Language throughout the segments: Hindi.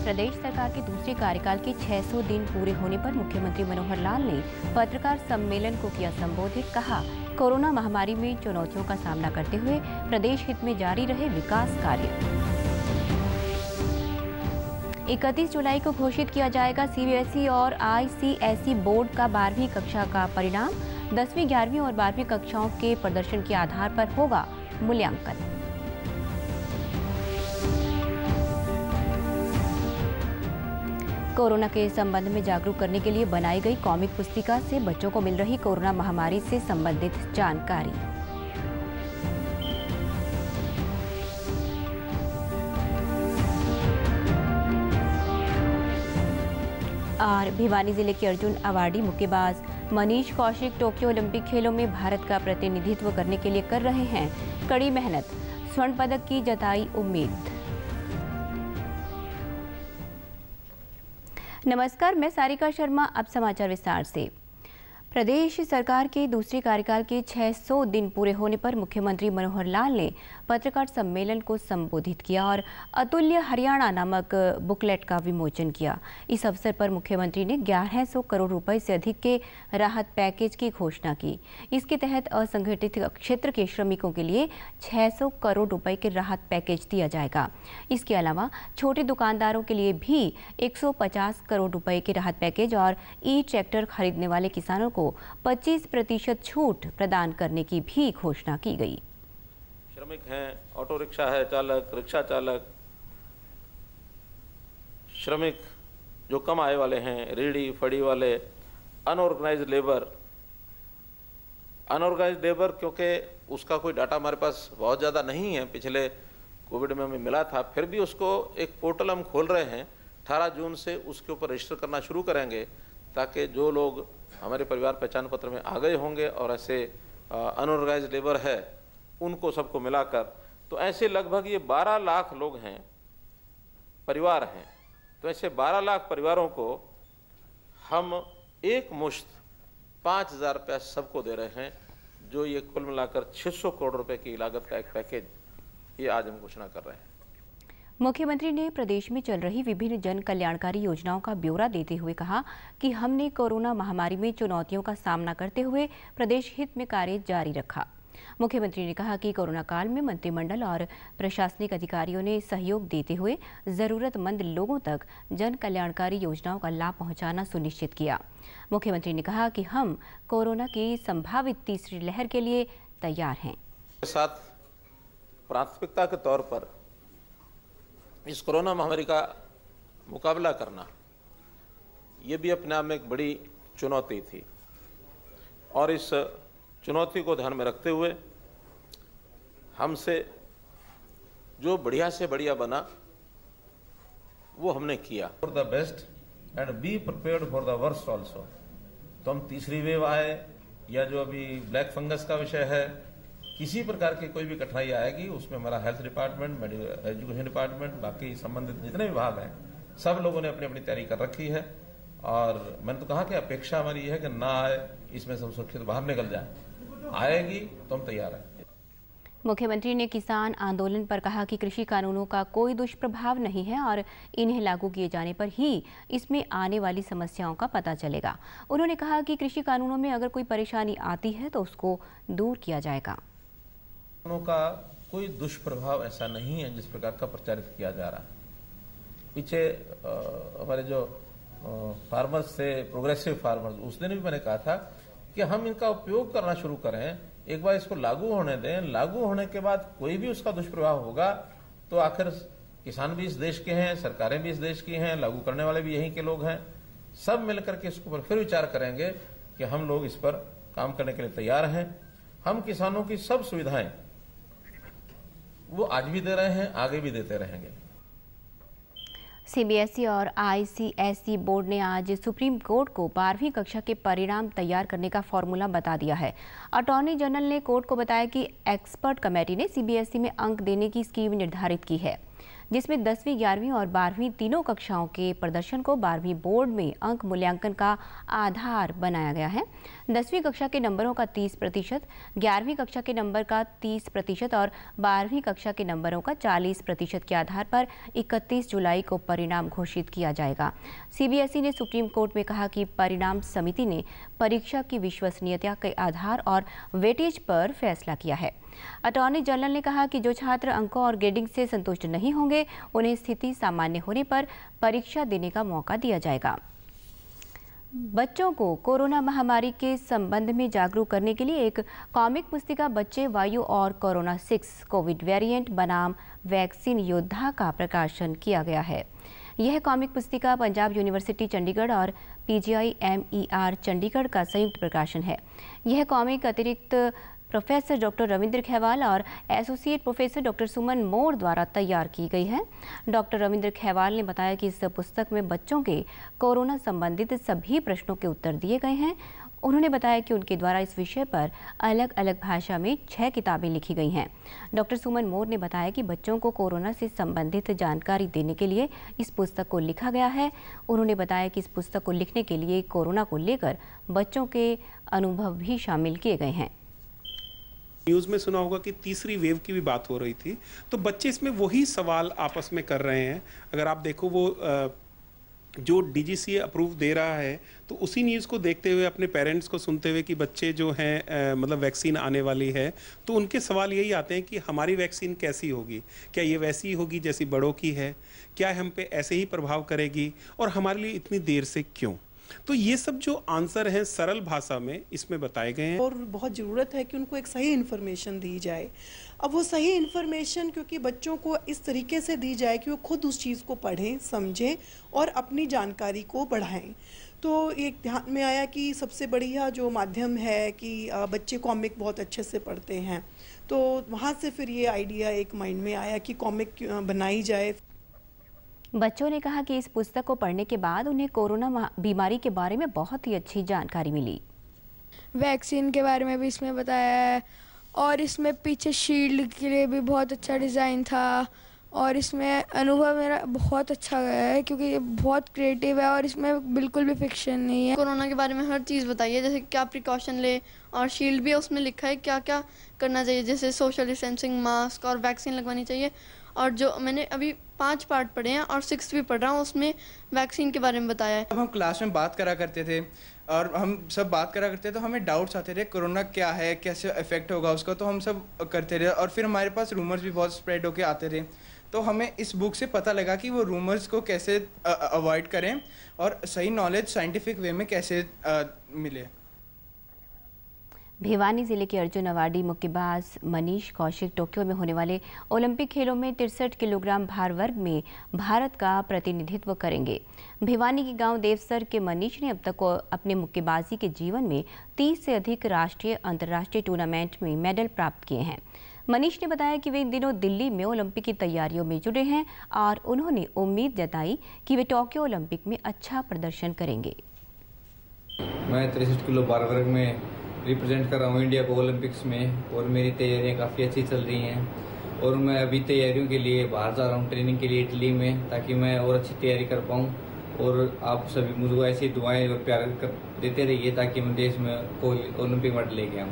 प्रदेश सरकार के दूसरे कार्यकाल के 600 दिन पूरे होने पर मुख्यमंत्री मनोहर लाल ने पत्रकार सम्मेलन को किया संबोधित। कहा, कोरोना महामारी में चुनौतियों का सामना करते हुए प्रदेश हित में जारी रहे विकास कार्य। 31 जुलाई को घोषित किया जाएगा सीबीएसई और आईसीएसई बोर्ड का 12वीं कक्षा का परिणाम। 10वीं, 11वीं और 12वीं कक्षाओं के प्रदर्शन के आधार पर होगा मूल्यांकन। कोरोना के संबंध में जागरूक करने के लिए बनाई गई कॉमिक पुस्तिका से बच्चों को मिल रही कोरोना महामारी से संबंधित जानकारी। और भिवानी जिले के अर्जुन अवार्डी मुक्केबाज मनीष कौशिक टोक्यो ओलंपिक खेलों में भारत का प्रतिनिधित्व करने के लिए कर रहे हैं कड़ी मेहनत। स्वर्ण पदक की जताई उम्मीद। नमस्कार, मैं सारिका शर्मा। अब समाचार विस्तार से। प्रदेश सरकार के दूसरे कार्यकाल के 600 दिन पूरे होने पर मुख्यमंत्री मनोहर लाल ने पत्रकार सम्मेलन को संबोधित किया और अतुल्य हरियाणा नामक बुकलेट का विमोचन किया। इस अवसर पर मुख्यमंत्री ने 1100 करोड़ रुपए से अधिक के राहत पैकेज की घोषणा की। इसके तहत असंगठित क्षेत्र के श्रमिकों के लिए 600 करोड़ रुपए के राहत पैकेज दिया जाएगा। इसके अलावा छोटे दुकानदारों के लिए भी 150 करोड़ रुपए के राहत पैकेज और ई ट्रैक्टर खरीदने वाले किसानों को 25% छूट प्रदान करने की भी घोषणा की गई। श्रमिक हैं, ऑटो रिक्शा है चालक, रिक्शा चालक, श्रमिक जो कम आय वाले हैं, रेहड़ी फड़ी वाले, अनऑर्गेनाइज्ड लेबर क्योंकि उसका कोई डाटा हमारे पास बहुत ज़्यादा नहीं है, पिछले कोविड में हमें मिला था, फिर भी उसको एक पोर्टल हम खोल रहे हैं। 18 जून से उसके ऊपर रजिस्टर करना शुरू करेंगे ताकि जो लोग हमारे परिवार पहचान पत्र में आ गए होंगे और ऐसे अनऑर्गेनाइज्ड लेबर है उनको सबको मिलाकर, तो ऐसे लगभग ये 12 लाख लोग हैं, परिवार हैं। तो ऐसे 12 लाख परिवारों को हम एक मुश्त 5000 रुपया सबको दे रहे हैं, जो ये कुल मिलाकर 600 करोड़ रुपए की लागत का एक पैकेज ये आज हम घोषणा कर रहे हैं। मुख्यमंत्री ने प्रदेश में चल रही विभिन्न जन कल्याणकारी योजनाओं का ब्यौरा देते हुए कहा कि हमने कोरोना महामारी में चुनौतियों का सामना करते हुए प्रदेश हित में कार्य जारी रखा। मुख्यमंत्री ने कहा कि कोरोना काल में मंत्रिमंडल और प्रशासनिक अधिकारियों ने सहयोग देते हुए जरूरतमंद लोगों तक जन कल्याणकारी योजनाओं का लाभ पहुंचाना सुनिश्चित किया। मुख्यमंत्री ने कहा कि हम कोरोना की संभावित तीसरी लहर के लिए तैयार हैं। साथ प्राथमिकता के तौर पर इस कोरोना महामारी का मुकाबला करना ये भी अपने आप में एक बड़ी चुनौती थी, और इस चुनौती को ध्यान में रखते हुए हमसे जो बढ़िया से बढ़िया बना वो हमने किया। For the best and be prepared for the worst also. तो हम तीसरी वेव आए या जो अभी ब्लैक फंगस का विषय है, किसी प्रकार की कोई भी कठिनाई आएगी उसमें हमारा हेल्थ डिपार्टमेंट, एजुकेशन डिपार्टमेंट, बाकी संबंधित जितने विभाग हैं, सब लोगों ने अपनी अपनी तैयारी कर रखी है। और मैंने तो कहा कि अपेक्षा हमारी ये है कि ना आए, इसमें से हम सुरक्षित बाहर निकल जाए। आएगी तो हम तैयार हैं। मुख्यमंत्री ने किसान आंदोलन पर कहा कि कृषि कानूनों का कोई दुष्प्रभाव नहीं है और इन्हें लागू किए जाने पर ही इसमें आने वाली समस्याओं का पता चलेगा। उन्होंने कहा कि कृषि कानूनों में अगर कोई परेशानी आती है तो उसको दूर किया जाएगा। का कोई दुष्प्रभाव ऐसा नहीं है जिस प्रकार का प्रचारित किया जा रहा है। पीछे हमारे जो फार्मर्स थे, प्रोग्रेसिव फार्मर्स, उस दिन भी मैंने कहा था कि हम इनका उपयोग करना शुरू करें, एक बार इसको लागू होने दें। लागू होने के बाद कोई भी उसका दुष्प्रभाव होगा तो आखिर किसान भी इस देश के हैं, सरकारें भी इस देश की हैं, लागू करने वाले भी यहीं के लोग हैं। सब मिलकर के इसके ऊपर फिर विचार करेंगे कि हम लोग इस पर काम करने के लिए तैयार हैं। हम किसानों की सब सुविधाएं वो आज भी दे रहे हैं, आगे भी देते रहेंगे। सीबीएसई और आईसीएसई बोर्ड ने आज सुप्रीम कोर्ट को 12वीं कक्षा के परिणाम तैयार करने का फॉर्मूला बता दिया है। अटॉर्नी जनरल ने कोर्ट को बताया कि एक्सपर्ट कमेटी ने सीबीएसई में अंक देने की स्कीम निर्धारित की है, जिसमें 10वीं, 11वीं और 12वीं तीनों कक्षाओं के प्रदर्शन को 12वीं बोर्ड में अंक मूल्यांकन का आधार बनाया गया है। 10वीं कक्षा के नंबरों का 30%, 11वीं कक्षा के नंबर का 30% और 12वीं कक्षा के नंबरों का 40% के आधार पर 31 जुलाई को परिणाम घोषित किया जाएगा। सीबीएसई ने सुप्रीम कोर्ट में कहा कि परिणाम समिति ने परीक्षा की विश्वसनीयता के आधार और वेटेज पर फैसला किया है। अटॉर्नी जनरल ने कहा कि जो छात्र अंकों और ग्रेडिंग से संतुष्ट नहीं होंगे, उन्हें स्थिति सामान्य होने पर परीक्षा देने का मौका दिया जाएगा। बच्चों को कोरोना महामारी के संबंध में जागरूक करने के लिए एक कॉमिक पुस्तिका बच्चे वायु और कोरोना 6 कोविड वेरिएंट बनाम वैक्सीन योद्धा का प्रकाशन किया गया है। यह कॉमिक पुस्तिका पंजाब यूनिवर्सिटी चंडीगढ़ और PGI-MER चंडीगढ़ का संयुक्त प्रकाशन है। यह कॉमिक अतिरिक्त प्रोफेसर डॉक्टर रविंद्र खेवाल और एसोसिएट प्रोफेसर डॉक्टर सुमन मोर द्वारा तैयार की गई है। डॉक्टर रविंद्र खेवाल ने बताया कि इस पुस्तक में बच्चों के कोरोना संबंधित सभी प्रश्नों के उत्तर दिए गए हैं। उन्होंने बताया कि उनके द्वारा इस विषय पर अलग अलग भाषा में 6 किताबें लिखी गई हैं। डॉक्टर सुमन मोर ने बताया कि बच्चों को कोरोना से संबंधित जानकारी देने के लिए इस पुस्तक को लिखा गया है। उन्होंने बताया कि इस पुस्तक को लिखने के लिए कोरोना को लेकर बच्चों के अनुभव भी शामिल किए गए हैं। न्यूज़ में सुना होगा कि तीसरी वेव की भी बात हो रही थी, तो बच्चे इसमें वही सवाल आपस में कर रहे हैं। अगर आप देखो वो जो DGCA अप्रूव दे रहा है, तो उसी न्यूज़ को देखते हुए अपने पेरेंट्स को सुनते हुए कि बच्चे जो हैं मतलब वैक्सीन आने वाली है, तो उनके सवाल यही आते हैं कि हमारी वैक्सीन कैसी होगी, क्या ये वैसी होगी जैसी बड़ों की है, क्या हम पे ऐसे ही प्रभाव करेगी और हमारे लिए इतनी देर से क्यों। तो ये सब जो आंसर हैं सरल भाषा में इसमें बताए गए हैं और बहुत ज़रूरत है कि उनको एक सही इन्फॉर्मेशन दी जाए। अब वो सही इन्फॉर्मेशन क्योंकि बच्चों को इस तरीके से दी जाए कि वो खुद उस चीज़ को पढ़ें, समझें और अपनी जानकारी को बढ़ाएं। तो एक ध्यान में आया कि सबसे बढ़िया जो माध्यम है कि बच्चे कॉमिक बहुत अच्छे से पढ़ते हैं, तो वहाँ से फिर ये आइडिया एक माइंड में आया कि कॉमिक बनाई जाए। बच्चों ने कहा कि इस पुस्तक को पढ़ने के बाद उन्हें कोरोना बीमारी के बारे में बहुत ही अच्छी जानकारी मिली। वैक्सीन के बारे में भी इसमें बताया है और इसमें पीछे शील्ड के लिए भी बहुत अच्छा डिज़ाइन था और इसमें अनुभव मेरा बहुत अच्छा गया है क्योंकि ये बहुत क्रिएटिव है और इसमें बिल्कुल भी फिक्शन नहीं है। कोरोना के बारे में हर चीज़ बताई है, जैसे क्या प्रिकॉशन ले और शील्ड भी उसमें लिखा है क्या क्या करना चाहिए, जैसे सोशल डिस्टेंसिंग, मास्क और वैक्सीन लगवानी चाहिए। और जो मैंने अभी 5 पार्ट पढ़े हैं और 6th भी पढ़ रहा हूँ, उसमें वैक्सीन के बारे में बताया है। हम क्लास में बात करा करते थे और हम सब बात करा करते थे, तो हमें डाउट्स आते थे कोरोना क्या है, कैसे इफेक्ट होगा उसका, तो हम सब करते थे। और फिर हमारे पास रूमर्स भी बहुत स्प्रेड होके आते थे, तो हमें इस बुक से पता लगा कि वो रूमर्स को कैसे अवॉइड करें और सही नॉलेज साइंटिफिक वे में कैसे मिले। भिवानी जिले के अर्जुन अवार्डी मुक्केबाज मनीष कौशिक टोक्यो में होने वाले ओलंपिक खेलों में 63 किलोग्राम भार वर्ग में भारत का प्रतिनिधित्व करेंगे। भिवानी के गांव देवसर के मनीष ने अब तक अपने मुक्केबाजी के जीवन में 30 से अधिक राष्ट्रीय अंतर्राष्ट्रीय टूर्नामेंट में मेडल प्राप्त किए हैं। मनीष ने बताया कि वे इन दिनों दिल्ली में ओलंपिक की तैयारियों में जुड़े हैं और उन्होंने उम्मीद जताई कि वे टोक्यो ओलंपिक में अच्छा प्रदर्शन करेंगे। मैं 63 किलो भार वर्ग में रिप्रेजेंट कर रहा हूँ इंडिया को ओलंपिक्स में और मेरी तैयारियाँ काफ़ी अच्छी चल रही हैं और मैं अभी तैयारियों के लिए बाहर जा रहा हूँ ट्रेनिंग के लिए इटली में, ताकि मैं और अच्छी तैयारी कर पाऊँ। और आप सभी मुझे ऐसी दुआएं और प्यार देते रहिए ताकि मैं देश में ओलंपिक मेडल लेके आऊँ।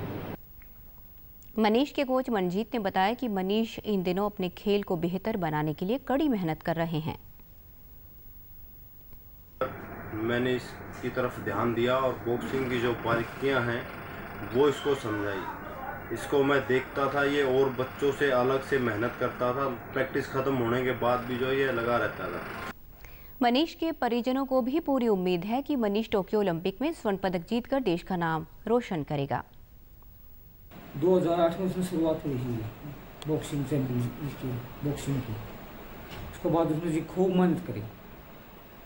मनीष के कोच मनजीत ने बताया कि मनीष इन दिनों अपने खेल को बेहतर बनाने के लिए कड़ी मेहनत कर रहे हैं। मैंने इसकी तरफ ध्यान दिया और बॉक्सिंग की जो बारीकियां हैं वो इसको समझाई। इसको मैं देखता था, ये और बच्चों से अलग से मेहनत करता था। प्रैक्टिस खत्म होने के बाद भी जो ये लगा रहता था। मनीष के परिजनों को भी पूरी उम्मीद है कि मनीष टोक्यो ओलंपिक में स्वर्ण पदक जीतकर देश का नाम रोशन करेगा। 2008 में उसने शुरुआत हुई थी बॉक्सिंग बॉक्सिंग की। उसके बाद उसने खूब मेहनत करी।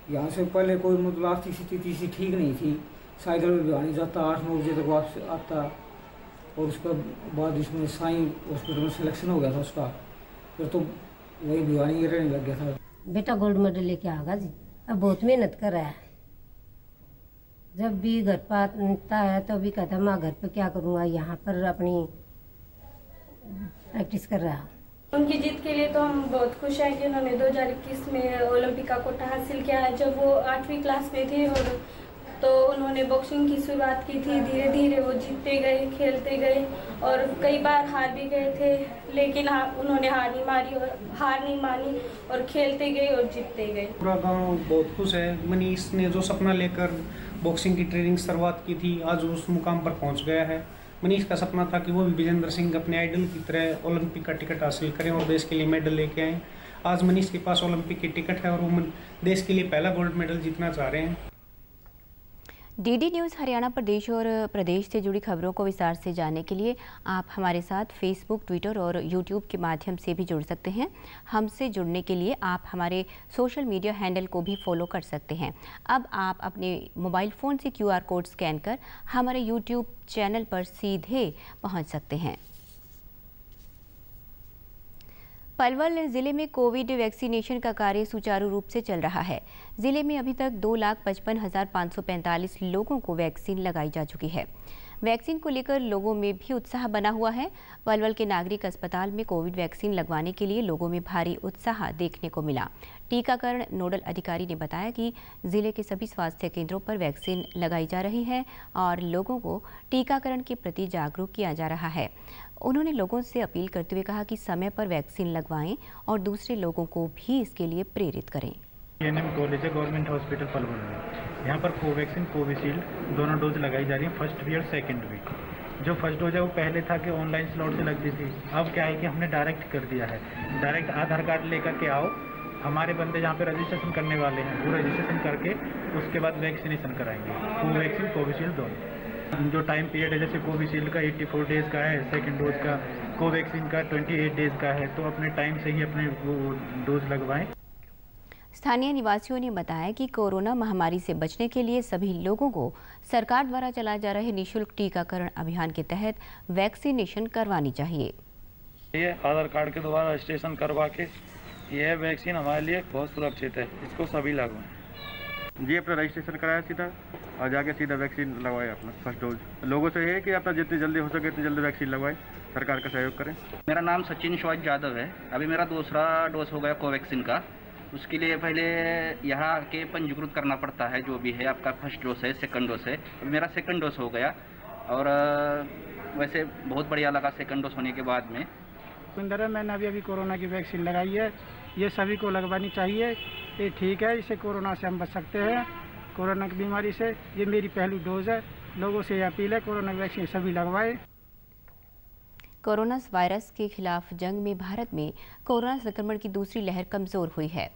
यहाँ से पहले कोई मतलब आर्थिक स्थिति से ठीक नहीं थी, साइकिल में भिवानी जाता, 8-9 बजे तक वापस आता और उसके बाद इसमें साईं हॉस्पिटल में सिलेक्शन हो गया था उसका, फिर तो वही भिवानी रहने लग गया था। बेटा गोल्ड मेडल लेके आएगा जी, अब बहुत मेहनत कर रहा है। जब भी घर पर आता है तो भी कहता मैं घर पे क्या करूँगा, यहाँ पर अपनी प्रैक्टिस कर रहा है। उनकी जीत के लिए तो हम बहुत खुश हैं कि उन्होंने 2021 में ओलंपिक का कोटा हासिल किया है। जब वो 8वीं क्लास में थे और तो उन्होंने बॉक्सिंग की शुरुआत की थी। धीरे धीरे वो जीतते गए, खेलते गए और कई बार हार भी गए थे, लेकिन उन्होंने हार नहीं मानी और खेलते गए और जीतते गए। पूरा गांव बहुत खुश है। मनीष ने जो सपना लेकर बॉक्सिंग की ट्रेनिंग शुरुआत की थी, आज उस मुकाम पर पहुंच गया है। मनीष का सपना था कि वो भी विजेंद्र सिंह अपने आइडल की तरह ओलंपिक का टिकट हासिल करें और देश के लिए मेडल लेके आएँ। आज मनीष के पास ओलंपिक की टिकट है और वो देश के लिए पहला गोल्ड मेडल जीतना चाह रहे हैं। डीडी न्यूज़ हरियाणा प्रदेश और प्रदेश से जुड़ी खबरों को विस्तार से जानने के लिए आप हमारे साथ फेसबुक, ट्विटर और यूट्यूब के माध्यम से भी जुड़ सकते हैं। हमसे जुड़ने के लिए आप हमारे सोशल मीडिया हैंडल को भी फॉलो कर सकते हैं। अब आप अपने मोबाइल फ़ोन से QR कोड स्कैन कर हमारे यूट्यूब चैनल पर सीधे पहुँच सकते हैं। पलवल जिले में कोविड वैक्सीनेशन का कार्य सुचारू रूप से चल रहा है। जिले में अभी तक 2,55,545 लोगों को वैक्सीन लगाई जा चुकी है। वैक्सीन को लेकर लोगों में भी उत्साह बना हुआ है। पलवल के नागरिक अस्पताल में कोविड वैक्सीन लगवाने के लिए लोगों में भारी उत्साह देखने को मिला। टीकाकरण नोडल अधिकारी ने बताया कि जिले के सभी स्वास्थ्य केंद्रों पर वैक्सीन लगाई जा रही है और लोगों को टीकाकरण के प्रति जागरूक किया जा रहा है। उन्होंने लोगों से अपील करते हुए कहा कि समय पर वैक्सीन लगवाएं और दूसरे लोगों को भी इसके लिए प्रेरित करें। एएनएम कॉलेज है गवर्नमेंट हॉस्पिटल पलवल में। यहाँ पर कोवैक्सीन, कोविशील्ड दोनों डोज लगाई जा रही है, फर्स्ट वी और सेकंड वी। जो फर्स्ट डोज है वो पहले था कि ऑनलाइन स्लॉट से लगती थी, अब क्या है कि हमने डायरेक्ट कर दिया है। डायरेक्ट आधार कार्ड लेकर के आओ, हमारे बंदे जहाँ पे रजिस्ट्रेशन करने वाले हैं वो रजिस्ट्रेशन करके उसके बाद वैक्सीनेशन कराएंगे। कोवैक्सीन, कोविशील्ड दोनों। जो टाइम पीरियड है जैसे कोविशील्ड का 84 डेज़ का है, सेकेंड डोज का कोवैक्सीन का 28 डेज़ का है, तो अपने टाइम से ही अपने वो डोज लगवाएं। स्थानीय निवासियों ने बताया कि कोरोना महामारी से बचने के लिए सभी लोगों को सरकार द्वारा चलाए जा रहे निःशुल्क टीकाकरण अभियान के तहत वैक्सीनेशन करवानी चाहिए। ये आधार कार्ड के द्वारा रजिस्ट्रेशन करवा के यह वैक्सीन हमारे लिए बहुत सुरक्षित है, इसको सभी लगवाएं। जी अपना रजिस्ट्रेशन कराया सीधा और जाके सीधा वैक्सीन लगवाए अपना फर्स्ट डोज। लोगों से है कि अपना जितनी जल्दी हो सके उतनी जल्दी वैक्सीन लगवाएं, सरकार का सहयोग करें। मेरा नाम सचिन शिवाजी यादव है। अभी मेरा दूसरा डोज हो गया कोवैक्सीन का। उसके लिए पहले यहाँ के पंजीकृत करना पड़ता है, जो भी है आपका फर्स्ट डोज है, सेकंड डोज है। अभी मेरा सेकंड डोज हो गया और वैसे बहुत बढ़िया लगा सेकंड डोज होने के बाद में। सुंदर है, मैंने अभी कोरोना की वैक्सीन लगाई है, ये सभी को लगवानी चाहिए। ये ठीक है, इससे कोरोना से हम बच सकते हैं, कोरोना की बीमारी से। ये मेरी पहली डोज है, लोगों से अपील है कोरोना वैक्सीन सभी लगवाएं। कोरोना वायरस के खिलाफ जंग में भारत में कोरोना संक्रमण की दूसरी लहर कमजोर हुई है।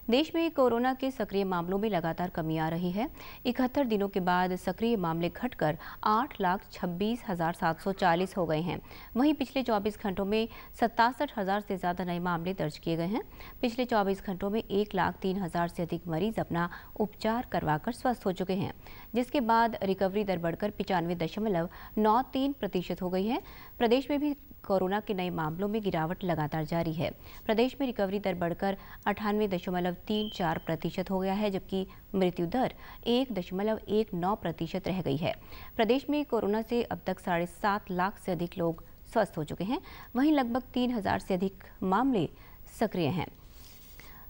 देश में कोरोना के सक्रिय मामलों में लगातार कमी आ रही है। 71 दिनों के बाद सक्रिय मामले घटकर 8,26,740 हो गए हैं। वहीं पिछले 24 घंटों में 67,000 से ज़्यादा नए मामले दर्ज किए गए हैं। पिछले 24 घंटों में 1,03,000 से अधिक मरीज अपना उपचार करवाकर स्वस्थ हो चुके हैं, जिसके बाद रिकवरी दर बढ़कर 95.93% हो गई है। प्रदेश में भी कोरोना के नए मामलों में गिरावट लगातार जारी है। प्रदेश में रिकवरी दर बढ़कर 98.34% हो गया है, जबकि मृत्यु दर 1.19% रह गई है। प्रदेश में कोरोना से अब तक 7.5 लाख से अधिक लोग स्वस्थ हो चुके हैं। वहीं लगभग 3,000 से अधिक मामले सक्रिय हैं।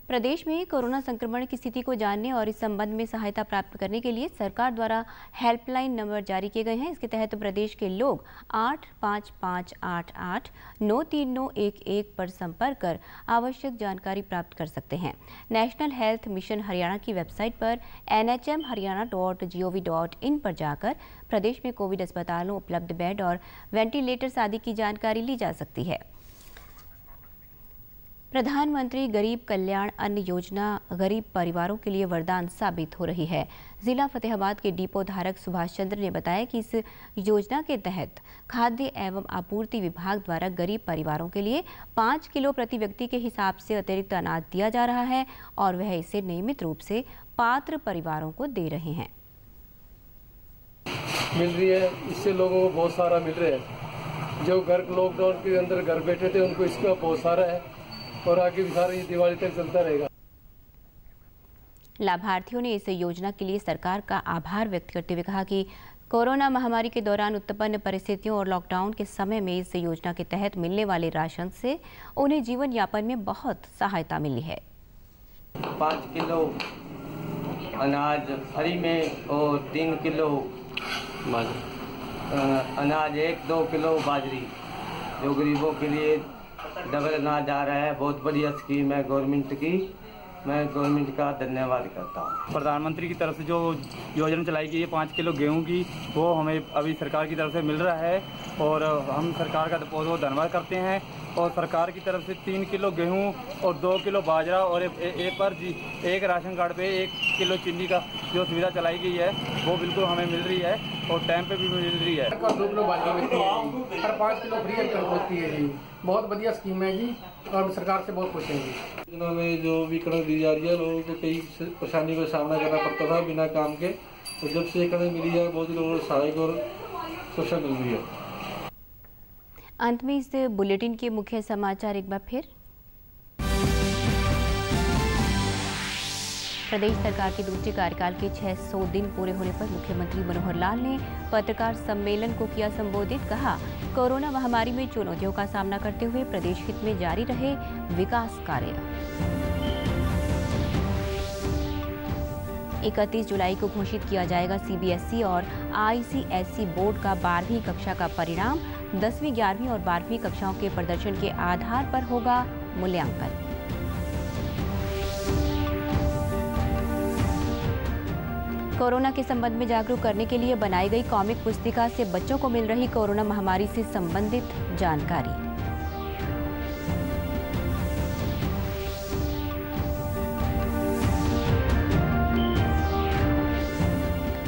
प्रदेश में कोरोना संक्रमण की स्थिति को जानने और इस संबंध में सहायता प्राप्त करने के लिए सरकार द्वारा हेल्पलाइन नंबर जारी किए गए हैं। इसके तहत प्रदेश के लोग 85588-93911 पर संपर्क कर आवश्यक जानकारी प्राप्त कर सकते हैं। नेशनल हेल्थ मिशन हरियाणा की वेबसाइट पर nhmharyana.gov.in पर जाकर प्रदेश में कोविड अस्पतालों, उपलब्ध बेड और वेंटिलेटर्स आदि की जानकारी ली जा सकती है। प्रधानमंत्री गरीब कल्याण अन्न योजना गरीब परिवारों के लिए वरदान साबित हो रही है। जिला फतेहाबाद के डिपो धारक सुभाष चंद्र ने बताया कि इस योजना के तहत खाद्य एवं आपूर्ति विभाग द्वारा गरीब परिवारों के लिए 5 किलो प्रति व्यक्ति के हिसाब से अतिरिक्त अनाज दिया जा रहा है और वह इसे नियमित रूप से पात्र परिवारों को दे रहे हैं। मिल रही है, इससे लोगों को बहुत सारा मिल रहा है। जो घर लॉकडाउन के अंदर घर बैठे थे उनको इसका बहुत सारा है और आगे भी सारी दिवाली तक चलता रहेगा। लाभार्थियों ने इस योजना के लिए सरकार का आभार व्यक्त करते हुए कहा कि कोरोना महामारी के दौरान उत्पन्न परिस्थितियों और लॉकडाउन के समय में इस योजना के तहत मिलने वाले राशन से उन्हें जीवन यापन में बहुत सहायता मिली है। 5 किलो अनाज फ्री में और 3 किलो अनाज 1-2 किलो बाजरी, जो गरीबों के लिए डबल अनाज आ रहा है। बहुत बढ़िया स्कीम है गवर्नमेंट की, मैं गवर्नमेंट का धन्यवाद करता हूँ। प्रधानमंत्री की तरफ से जो योजना चलाई गई है 5 किलो गेहूं की, वो हमें अभी सरकार की तरफ से मिल रहा है और हम सरकार का बहुत बहुत धन्यवाद करते हैं। और सरकार की तरफ से 3 किलो गेहूं और 2 किलो बाजरा और एक राशन कार्ड पे 1 किलो चीनी का जो सुविधा चलाई गई है वो बिल्कुल हमें मिल रही है और टाइम पे भी मिल रही है। 2 किलो बाजरा मिलती है, हर 5 किलो फ्री होती है जी। बहुत बढ़िया स्कीम है जी और सरकार से बहुत खुश हैं जी। योजना में जो भी कणक दी जा रही है, लोगों को कई परेशानी का सामना करना पड़ता था बिना काम के, और जब से कणक मिली है बहुत ही लोगों को सहायक और सुरक्षा मिल रही है। अंत में इस बुलेटिन के मुख्य समाचार एक बार फिर। प्रदेश सरकार के दूसरे कार्यकाल के 600 दिन पूरे होने पर मुख्यमंत्री मनोहर लाल ने पत्रकार सम्मेलन को किया संबोधित। कहा, कोरोना महामारी में चुनौतियों का सामना करते हुए प्रदेश हित में जारी रहे विकास कार्य। 31 जुलाई को घोषित किया जाएगा सीबीएसई और आईसीएसई बोर्ड का 12वीं कक्षा का परिणाम। 10वीं, 11वीं और 12वीं कक्षाओं के प्रदर्शन के आधार पर होगा मूल्यांकन। कोरोना के संबंध में जागरूक करने के लिए बनाई गई कॉमिक पुस्तिका से बच्चों को मिल रही कोरोना महामारी से संबंधित जानकारी।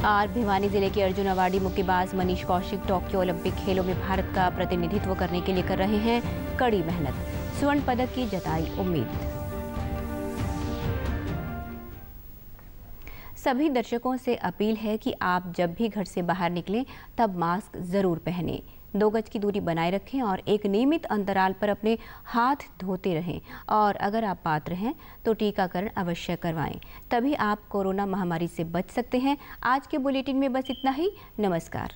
और भिवानी जिले के अर्जुन अवार्डी मुक्केबाज मनीष कौशिक टोक्यो ओलंपिक खेलों में भारत का प्रतिनिधित्व करने के लिए कर रहे हैं कड़ी मेहनत। स्वर्ण पदक की जताई उम्मीद। सभी दर्शकों से अपील है कि आप जब भी घर से बाहर निकलें तब मास्क जरूर पहनें, 2 गज की दूरी बनाए रखें और एक नियमित अंतराल पर अपने हाथ धोते रहें। और अगर आप पात्र हैं तो टीकाकरण अवश्य करवाएं, तभी आप कोरोना महामारी से बच सकते हैं। आज के बुलेटिन में बस इतना ही। नमस्कार।